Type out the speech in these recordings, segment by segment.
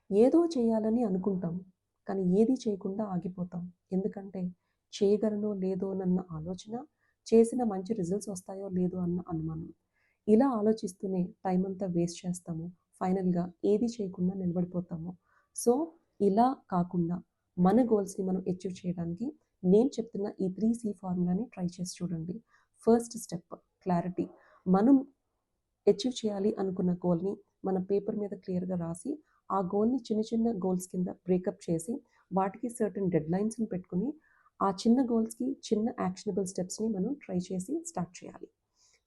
ఏదో చేయాలని అనుకుంటాం. కానీ ఏది చేయకుండా ఆగిపోతాం. ఎందుకంటే చేయగలనో లేదో అన్న ఆలోచన, చేసిన మంచి రిజల్ట్స్ వస్తాయో లేదో అన్న అనుమానం. ఇలా ఆలోచిస్తూనే టైం అంతా వేస్ట్ చేస్తాము. ఫైనల్‌గా ఏది చేయకుండా నిలబడిపోతాము. సో, ఇలా కాకుండా మన గోల్స్‌ని మనం అచీవ్ చేయడానికి నేను చెప్తున్న ఈ 3 ఫార్ములాని ట్రై చేసి చూడండి. First step clarity. మనం అచీవ్ చేయాలి అనుకున్న గోల్‌ని మన పేపర్ మీద క్లియర్‌గా రాసి, ఆ గోల్‌ని చిన్న చిన్న గోల్స్ కింద బ్రేకప్ చేసి, వాటికి సర్టెన్ డెడ్‌లైన్స్‌ని పెట్టుకొని, ఆ చిన్న గోల్స్‌కి చిన్న యాక్షనబుల్ స్టెప్స్‌ని మనం ట్రై చేసి స్టార్ట్ చేయాలి.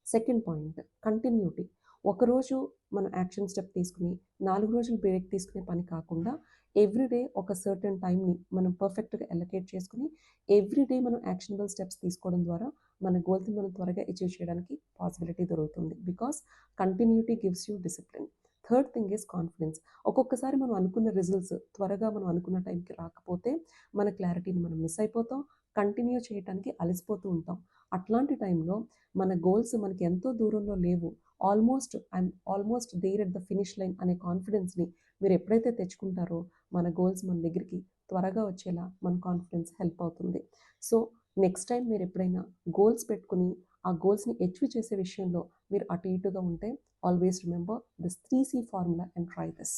Second point continuity. ఒకరోజు మనం యాక్షన్ స్టెప్ తీసుకుని 4 రోజులు బ్రేక్ తీసుకునే పని కాకుండా ఎవ్రీడే ఒక సర్టెన్ టైంని మనం పర్ఫెక్ట్‌గా అలొకేట్ చేసుకొని ఎవ్రీడే మనం యాక్షనబుల్ స్టెప్స్ తీసుకోవడం ద్వారా మన గోల్స్‌ని మనం త్వరగా అచీవ్ చేయడానికి పాసిబిలిటీ దొరుకుతుంది. Because continuity gives you discipline. Third thing is confidence. ఒక్కొక్కసారి మనం అనుకున్న రిజల్ట్స్ త్వరగా మనం అనుకున్న టైంకి రాకపోతే మన క్లారిటీని మనం మిస్ అయిపోతాం. కంటిన్యూ చేయడానికి అలసిపోతూ ఉంటాం. అట్లాంటి టైంలో మన గోల్స్ మనకి ఎంతో దూరంలో లేవు. I'm almost there at the finish line అనే కాన్ఫిడెన్స్‌ని మీరు ఎప్పుడైతే తెచ్చుకుంటారో మన గోల్స్ మన దగ్గరికి త్వరగా వచ్చేలా మన కాన్ఫిడెన్స్ హెల్ప్ అవుతుంది. సో, నెక్స్ట్ టైం మీరు ఎప్పుడైనా గోల్స్ పెట్టుకొని ఆ గోల్స్‌ని అచీవ్ చేసే విషయంలో మీరు అటు ఇటుగా ఉంటే always remember this 3 formula and try this.